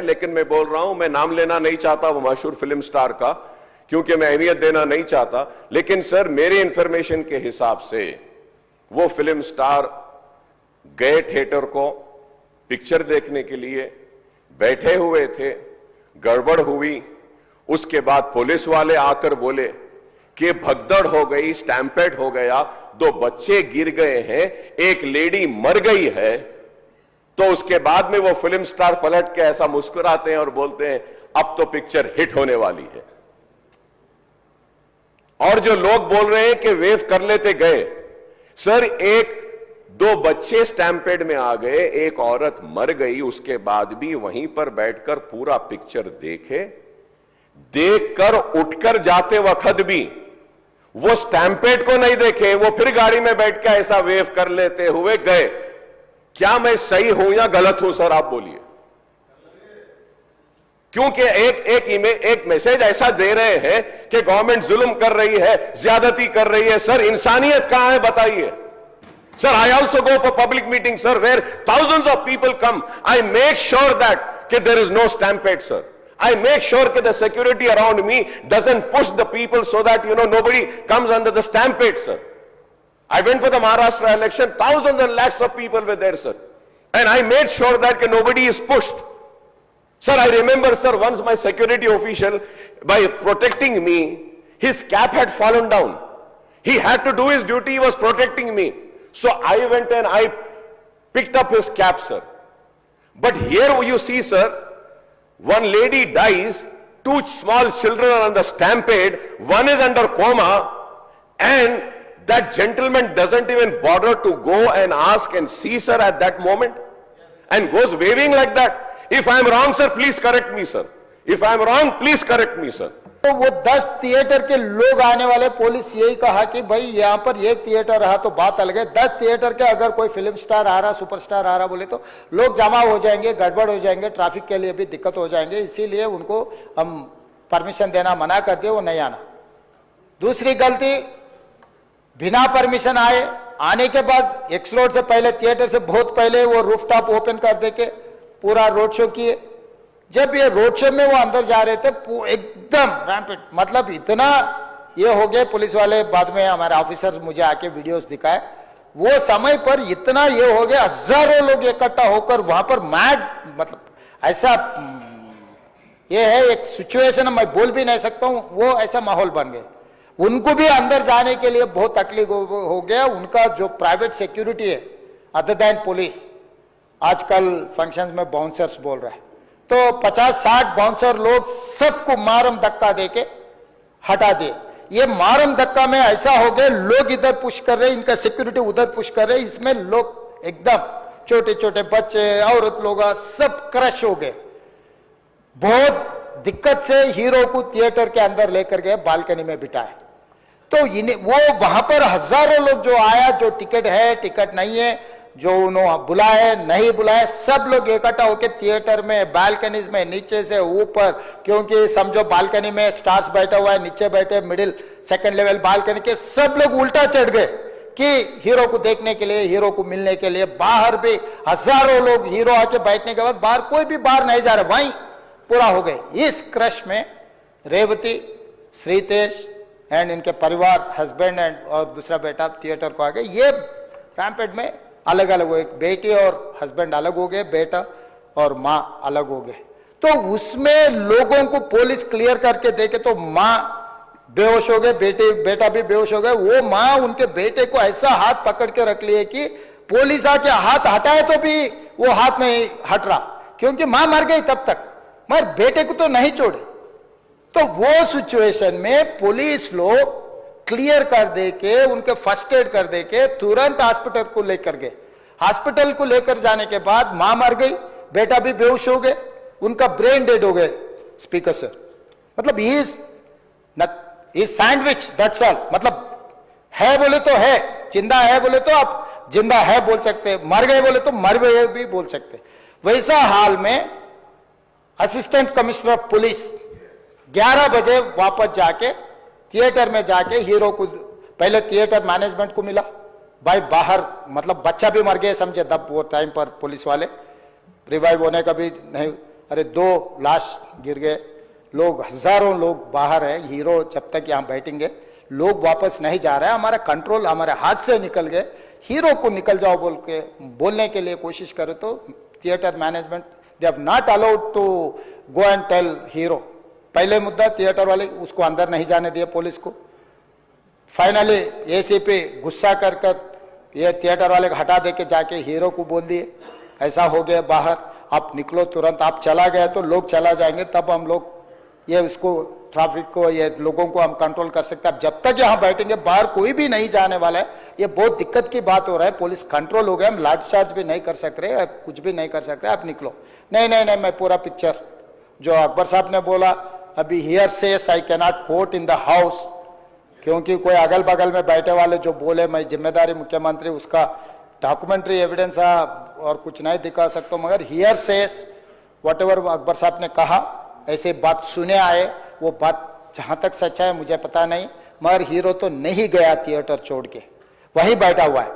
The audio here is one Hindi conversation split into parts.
लेकिन मैं बोल रहा हूं, मैं नाम लेना नहीं चाहता वो मशहूर फिल्म स्टार का, क्योंकि मैं अहमियत देना नहीं चाहता, लेकिन सर मेरे इंफॉर्मेशन के हिसाब से वो फिल्म स्टार गए थिएटर को पिक्चर देखने के लिए, बैठे हुए थे, गड़बड़ हुई, उसके बाद पुलिस वाले आकर बोले कि भगदड़ हो गई, स्टैम्पेड हो गया, 2 बच्चे गिर गए हैं, एक लेडी मर गई है। तो उसके बाद में वो फिल्म स्टार पलट के ऐसा मुस्कुराते हैं और बोलते हैं अब तो पिक्चर हिट होने वाली है। और जो लोग बोल रहे हैं कि वेव कर लेते गए, सर 1-2 बच्चे स्टैम्पेड में आ गए, एक औरत मर गई, उसके बाद भी वहीं पर बैठकर पूरा पिक्चर देखकर उठकर जाते वक्त भी वो स्टैम्पेड को नहीं देखे, वो फिर गाड़ी में बैठ के ऐसा वेव कर लेते हुए गए। क्या मैं सही हूं या गलत हूं सर, आप बोलिए? क्योंकि एक मैसेज ऐसा दे रहे हैं कि गवर्नमेंट जुल्म कर रही है, ज्यादती कर रही है। सर इंसानियत कहां है बताइए? Sir, I also go for public meetings, sir, where thousands of people come. I make sure that there is no stampede, sir. I make sure that the security around me doesn't push the people so that, nobody comes under the stampede, sir. I went for the Maharashtra election, thousands and lakhs of people were there, sir. And I made sure that nobody is pushed. Sir, I remember, sir, once my security official, by protecting me, his cap had fallen down. He had to do his duty, he was protecting me. So I went and I picked up his cap, sir. But here you see, sir, one lady dies, 2 small children are under stampede, one is under coma, and that gentleman doesn't even bother to go and ask and see, sir, at that moment, and goes waving like that. If I am wrong, sir, please correct me, sir. If I am wrong, please correct me, sir. तो वो 10 थिएटर के लोग आने वाले, पुलिस यही कहा कि भाई यहाँ पर एक थिएटर रहा तो बात अलग है, 10 थिएटर के अगर कोई फिल्म स्टार आ रहा, सुपरस्टार आ रहा बोले तो लोग जमा हो जाएंगे, गड़बड़ हो जाएंगे, ट्रैफिक के लिए भी दिक्कत हो जाएंगे, इसीलिए उनको हम परमिशन देना मना कर दिए, वो नहीं आना। दूसरी गलती, बिना परमिशन आने के बाद एक्सलोड से पहले, थिएटर से बहुत पहले वो रूफटॉप ओपन कर दे के पूरा रोड शो किए। जब ये रोड शो में वो अंदर जा रहे थे, एकदम रैम्पेड, मतलब इतना ये हो गए, पुलिस वाले बाद में हमारे ऑफिसर्स मुझे आके वीडियोस दिखाए, वो समय पर इतना ये हो गया, हजारों लोग इकट्ठा होकर वहां पर मैड, मतलब ऐसा ये है एक सिचुएशन, मैं बोल भी नहीं सकता हूं, वो ऐसा माहौल बन गया। उनको भी अंदर जाने के लिए बहुत तकलीफ हो गया। उनका जो प्राइवेट सिक्योरिटी है अदर देन पुलिस, आजकल फंक्शंस में बाउंसर्स बोल रहा है, तो 50-60 बाउंसर लोग सबको मारम धक्का देके हटा दिए। ये मारम धक्का में ऐसा हो गया, लोग इधर पुश कर रहे, इनका सिक्योरिटी उधर पुश कर रहे, इसमें लोग एकदम छोटे छोटे बच्चे, औरत लोग सब क्रश हो गए। बहुत दिक्कत से हीरो को थिएटर के अंदर लेकर गए, बालकनी में बिठाए, तो वो वहां पर हजारों लोग जो आया, जो टिकट है, टिकट नहीं है, जो उन्होंने बुलाए नहीं बुलाए, सब लोग इकट्ठा होकर थिएटर में, बालकनीज में, नीचे से ऊपर, क्योंकि समझो बालकनी में स्टार्स बैठा हुआ है, नीचे बैठे मिडिल सेकंड लेवल बालकनी के सब लोग उल्टा चढ़ गए कि हीरो को देखने के लिए, हीरो को मिलने के लिए। बाहर भी हजारों लोग, हीरो आके बैठने के बाद बाहर कोई भी बाहर नहीं जा रहा, वहीं पूरा हो गए। इस क्रश में रेवती, श्रीतेश एंड इनके परिवार, हस्बैंड एंड और दूसरा बेटा थिएटर को आ गए। ये रैम्पेड में अलग अलग हो, एक बेटी और हस्बैंड अलग हो गए, बेटा और माँ अलग हो गए। तो उसमें लोगों को पुलिस क्लियर करके देखे तो माँ बेहोश हो गए, बेटा भी बेहोश हो गए। वो माँ उनके बेटे को ऐसा हाथ पकड़ के रख लिए कि पुलिस आके हाथ हटाए तो भी वो हाथ नहीं हट रहा, क्योंकि माँ मर गई तब तक, मगर बेटे को तो नहीं छोड़े। तो वो सिचुएशन में पुलिस लोग क्लियर कर दे के, उनके फर्स्ट एड कर दे के तुरंत हॉस्पिटल को लेकर गए। हॉस्पिटल को लेकर जाने के बाद मां मर गई, बेटा भी बेहोश हो गए, उनका ब्रेन डेड हो गए। स्पीकर सर, मतलब ही सैंडविच, दैट्स ऑल। मतलब है बोले तो है, जिंदा है बोले तो आप जिंदा है बोल सकते, मर गए बोले तो मर गए भी बोल सकते। वैसा हाल में असिस्टेंट कमिश्नर ऑफ पुलिस 11 बजे वापस जाके थिएटर में जाके हीरो को, पहले थिएटर मैनेजमेंट को मिला, भाई बाहर, मतलब बच्चा भी मर गया समझे तब वो टाइम पर, पुलिस वाले रिवाइव होने का भी नहीं, अरे 2 लाश गिर गए, लोग हजारों लोग बाहर है, हीरो जब तक यहाँ बैठेंगे लोग वापस नहीं जा रहे हैं, हमारा कंट्रोल हमारे हाथ से निकल गए, हीरो को निकल जाओ बोल के बोलने के लिए कोशिश करे तो theatre management they have not allowed to go and tell hero. पहले मुद्दा थिएटर वाले उसको अंदर नहीं जाने दिए पुलिस को, फाइनली एसीपी गुस्सा कर ये थिएटर वाले को हटा दे के जाके हीरो को बोल दिए ऐसा हो गया बाहर, आप निकलो तुरंत, आप चला गए तो लोग चला जाएंगे, तब हम लोग ये उसको ट्रैफिक को ये लोगों को हम कंट्रोल कर सकते हैं। अब जब तक यहाँ बैठेंगे बाहर कोई भी नहीं जाने वाला है, ये बहुत दिक्कत की बात हो रहा है, पुलिस कंट्रोल हो गया, हम लाठीचार्ज भी नहीं कर सक रहे, कुछ भी नहीं कर सक रहे, आप निकलो। नहीं नहीं नहीं, मैं पूरा पिक्चर जो अकबर साहब ने बोला अभी hearsays I can not quote in the house, क्योंकि कोई अगल बगल में बैठे वाले जो बोले मैं जिम्मेदारी मुख्यमंत्री उसका डॉक्यूमेंट्री एविडेंस और कुछ नहीं दिखा सकता, मगर hearsays whatever Akbar साहब ने कहा ऐसे बात सुने आए, वो बात जहां तक सच्चा है मुझे पता नहीं, मगर हीरो तो नहीं गया थिएटर छोड़ के, वहीं बैठा हुआ है।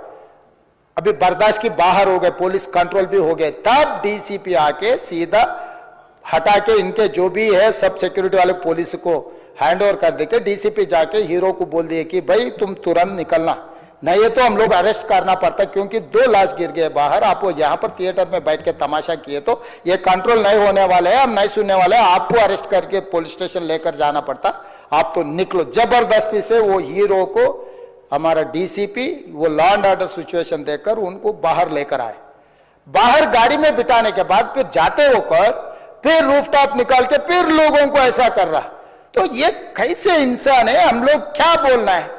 अभी बर्दाश्त की बाहर हो गए, पुलिस कंट्रोल भी हो गए, तब डीसीपी आके सीधा हटा के इनके जो भी है सब सिक्योरिटी वाले पुलिस को हैंड ओवर कर देके डीसीपी जाके हीरो को बोल दिए कि भाई तुम तुरंत निकलना, नहीं तो हम लोग अरेस्ट करना पड़ता, क्योंकि 2 लाश गिर गए बाहर, आप यहाँ पर थिएटर में बैठ के तमाशा किए तो ये कंट्रोल नहीं होने वाले हैं, हम नहीं सुनने वाले हैं, आपको अरेस्ट करके पुलिस स्टेशन लेकर जाना पड़ता, आप तो निकलो। जबरदस्ती से वो हीरो को हमारा डीसीपी वो लॉ एंड ऑर्डर सिचुएशन देकर उनको बाहर लेकर आए, बाहर गाड़ी में बिठाने के बाद फिर जाते होकर फिर रूफटॉप निकाल के फिर लोगों को ऐसा कर रहा, तो ये कैसे इंसान है, हम लोग क्या बोलना है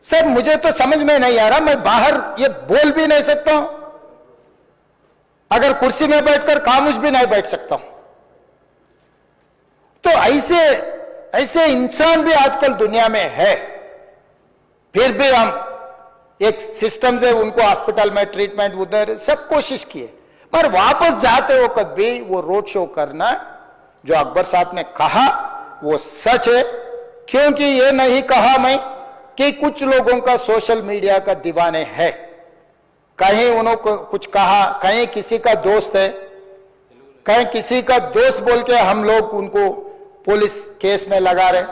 सर, मुझे तो समझ में नहीं आ रहा, मैं बाहर ये बोल भी नहीं सकता हूं, अगर कुर्सी में बैठकर खामोश भी नहीं बैठ सकता हूं, तो ऐसे ऐसे इंसान भी आजकल दुनिया में है, फिर भी हम एक सिस्टम से उनको हॉस्पिटल में ट्रीटमेंट उधर सब कोशिश किए, पर वापस जाते हो कभी वो रोड शो करना जो अकबर साहब ने कहा वो सच है, क्योंकि ये नहीं कहा मैं कि कुछ लोगों का सोशल मीडिया का दीवाने है, कहीं उन्होंने कुछ कहा, कहीं किसी का दोस्त है, कहीं किसी का दोस्त बोल के हम लोग उनको पुलिस केस में लगा रहे,